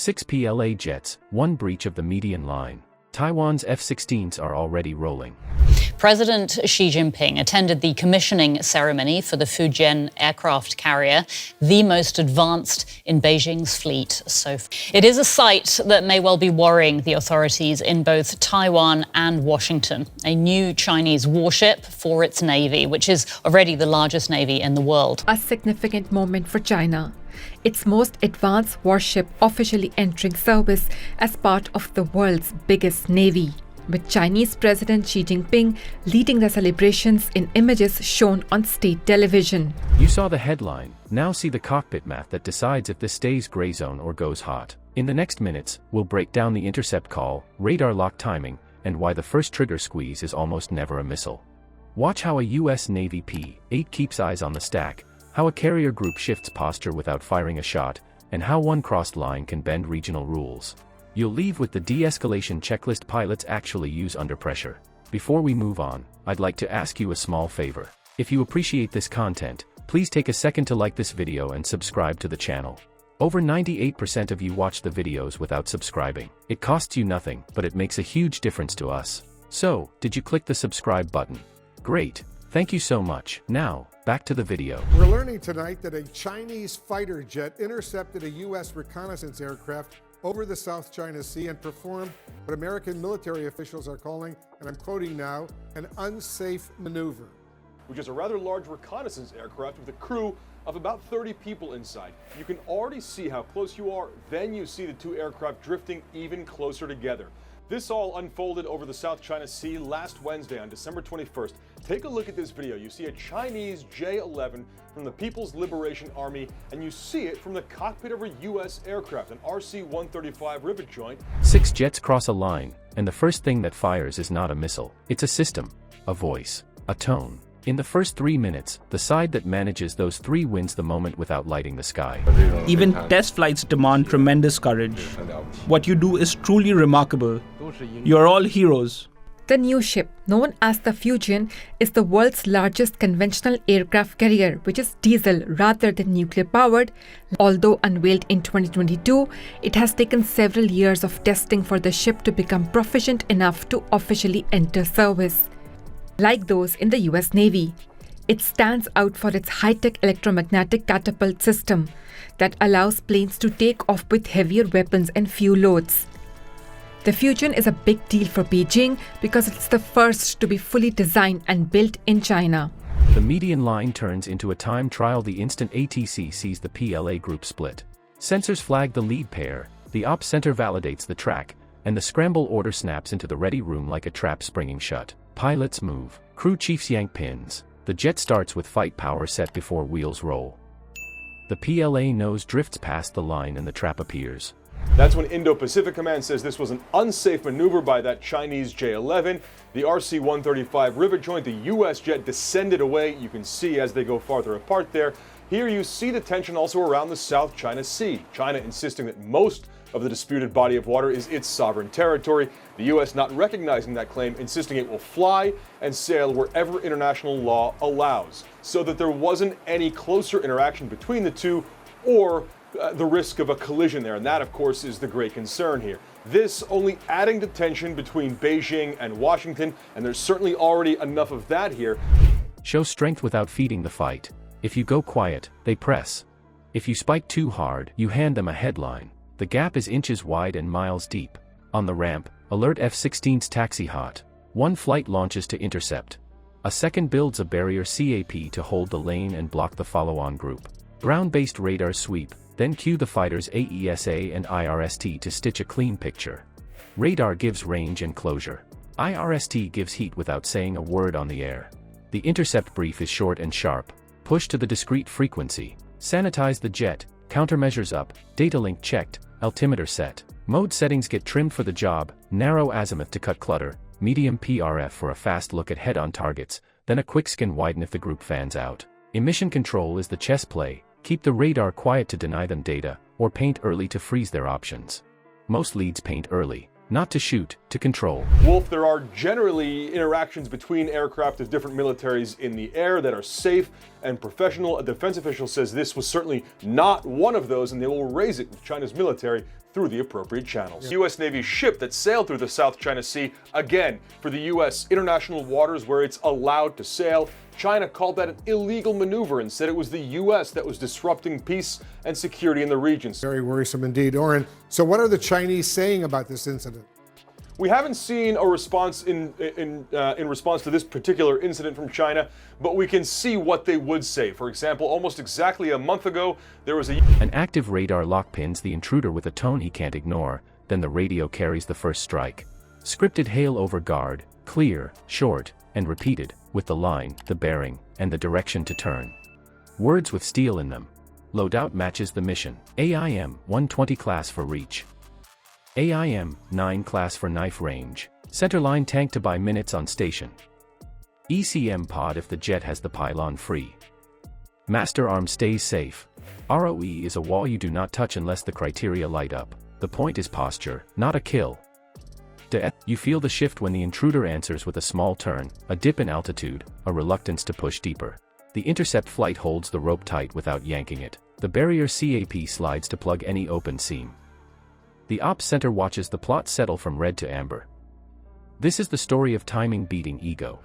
6 PLA jets, 1 breach of the median line. Taiwan's F-16s are already rolling. President Xi Jinping attended the commissioning ceremony for the Fujian aircraft carrier, the most advanced in Beijing's fleet so far. It is a sight that may well be worrying the authorities in both Taiwan and Washington. A new Chinese warship for its navy, which is already the largest navy in the world. A significant moment for China. Its most advanced warship officially entering service as part of the world's biggest navy, with Chinese President Xi Jinping leading the celebrations in images shown on state television. You saw the headline. Now see the cockpit math that decides if this stays gray zone or goes hot. In the next minutes, we'll break down the intercept call, radar lock timing, and why the first trigger squeeze is almost never a missile. Watch how a U.S. Navy P-8 keeps eyes on the stack, how a carrier group shifts posture without firing a shot, and how one crossed line can bend regional rules. You'll leave with the de-escalation checklist pilots actually use under pressure. Before we move on, I'd like to ask you a small favor. If you appreciate this content, please take a second to like this video and subscribe to the channel. Over 98% of you watch the videos without subscribing. It costs you nothing, but it makes a huge difference to us. So, did you click the subscribe button? Great. Thank you so much. Now, back to the video. We're learning tonight that a Chinese fighter jet intercepted a U.S. reconnaissance aircraft over the South China Sea and performed what American military officials are calling, and I'm quoting now, an unsafe maneuver. Which is a rather large reconnaissance aircraft with a crew of about 30 people inside. You can already see how close you are, then you see the two aircraft drifting even closer together. This all unfolded over the South China Sea last Wednesday on December 21st. Take a look at this video. You see a Chinese J-11 from the People's Liberation Army, and you see it from the cockpit of a U.S. aircraft, an RC-135 rivet joint. 6 jets cross a line, and the first thing that fires is not a missile. It's a system, a voice, a tone. In the first 3 minutes, the side that manages those 3 wins the moment without lighting the sky. Even test flights demand tremendous courage. What you do is truly remarkable. You are all heroes. The new ship, known as the Fujian, is the world's largest conventional aircraft carrier, which is diesel rather than nuclear-powered. Although unveiled in 2022, it has taken several years of testing for the ship to become proficient enough to officially enter service. Like those in the US Navy, it stands out for its high-tech electromagnetic catapult system that allows planes to take off with heavier weapons and fuel loads. The Fujian is a big deal for Beijing because it's the first to be fully designed and built in China. The median line turns into a time trial the instant ATC sees the PLA group split. Sensors flag the lead pair, the ops center validates the track, and the scramble order snaps into the ready room like a trap springing shut. Pilots move, crew chiefs yank pins. The jet starts with fight power set before wheels roll. The PLA nose drifts past the line and the trap appears. That's when Indo-Pacific Command says this was an unsafe maneuver by that Chinese J-11. The RC-135 rivet joint, the U.S. jet descended away. You can see as they go farther apart there. Here you see the tension also around the South China Sea. China insisting that most of the disputed body of water is its sovereign territory. The U.S. not recognizing that claim, insisting it will fly and sail wherever international law allows, so that there wasn't any closer interaction between the two or the risk of a collision there. And that, of course, is the great concern here. This only adding to tension between Beijing and Washington, and there's certainly already enough of that here. Show strength without feeding the fight. If you go quiet, they press. If you spike too hard, you hand them a headline. The gap is inches wide and miles deep. On the ramp, alert F-16's taxi hot. 1 flight launches to intercept. A second builds a barrier CAP to hold the lane and block the follow-on group. Ground-based radars sweep, then cue the fighters AESA and IRST to stitch a clean picture. Radar gives range and closure. IRST gives heat without saying a word on the air. The intercept brief is short and sharp. Push to the discrete frequency. Sanitize the jet. Countermeasures up. Data link checked. Altimeter set. Mode settings get trimmed for the job. Narrow azimuth to cut clutter. Medium PRF for a fast look at head-on targets. Then a quick scan widen if the group fans out. Emission control is the chess play. Keep the radar quiet to deny them data, or paint early to freeze their options. Most leads paint early. Not to shoot, to control. Wolf, there are generally interactions between aircraft of different militaries in the air that are safe and professional. A defense official says this was certainly not one of those, and they will raise it with China's military through the appropriate channels. U.S. Navy ship that sailed through the South China Sea, again, for the U.S. international waters where it's allowed to sail. China called that an illegal maneuver and said it was the U.S. that was disrupting peace and security in the region. Very worrisome indeed. Oren, so what are the Chinese saying about this incident? We haven't seen a response in response to this particular incident from China, but we can see what they would say. For example, almost exactly a month ago, there was An active radar lock pins the intruder with a tone he can't ignore, then the radio carries the first strike. Scripted hail over guard, clear, short, and repeated, with the line, the bearing, and the direction to turn. Words with steel in them. Loadout matches the mission. AIM 120 class for reach. AIM 9 class for knife range. Centerline tank to buy minutes on station. ECM pod if the jet has the pylon free. Master arm stays safe. ROE is a wall you do not touch unless the criteria light up. The point is posture, not a kill. You feel the shift when the intruder answers with a small turn, a dip in altitude, a reluctance to push deeper. The intercept flight holds the rope tight without yanking it. The barrier CAP slides to plug any open seam. The ops center watches the plot settle from red to amber. This is the story of timing beating ego.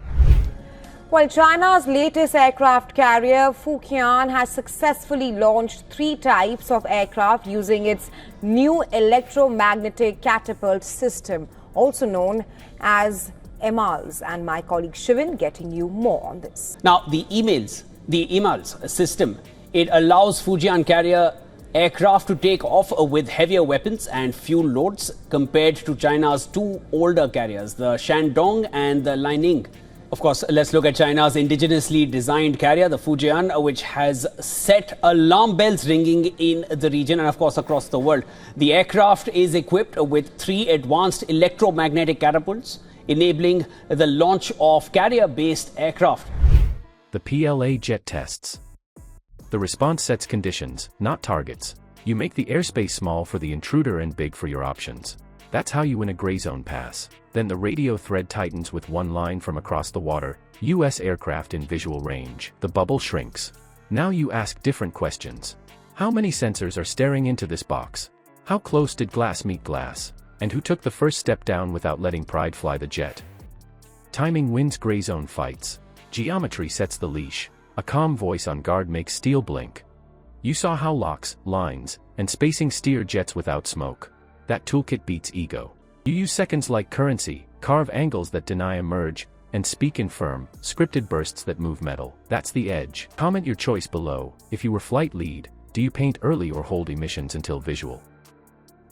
Well, China's latest aircraft carrier, Fujian, has successfully launched 3 types of aircraft using its new electromagnetic catapult system, also known as EMALS. And my colleague Shivin getting you more on this. Now, the EMALS system, it allows Fujian carrier aircraft to take off with heavier weapons and fuel loads compared to China's 2 older carriers, the Shandong and the Lining. Of course, let's look at China's indigenously designed carrier, the Fujian, which has set alarm bells ringing in the region and, of course, across the world. The aircraft is equipped with 3 advanced electromagnetic catapults, enabling the launch of carrier-based aircraft. The PLA jet tests. The response sets conditions, not targets. You make the airspace small for the intruder and big for your options. That's how you win a gray zone pass. Then the radio thread tightens with 1 line from across the water, US aircraft in visual range. The bubble shrinks. Now you ask different questions. How many sensors are staring into this box? How close did glass meet glass? And who took the first step down without letting pride fly the jet? Timing wins gray zone fights. Geometry sets the leash. A calm voice on guard makes steel blink. You saw how locks, lines, and spacing steer jets without smoke. That toolkit beats ego. You use seconds like currency, carve angles that deny a merge, and speak in firm, scripted bursts that move metal. That's the edge. Comment your choice below. If you were flight lead, do you paint early or hold emissions until visual?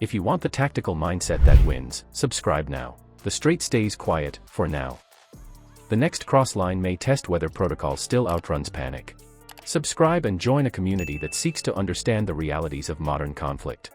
If you want the tactical mindset that wins, subscribe now. The straight stays quiet, for now. The next cross-line may test whether protocol still outruns panic. Subscribe and join a community that seeks to understand the realities of modern conflict.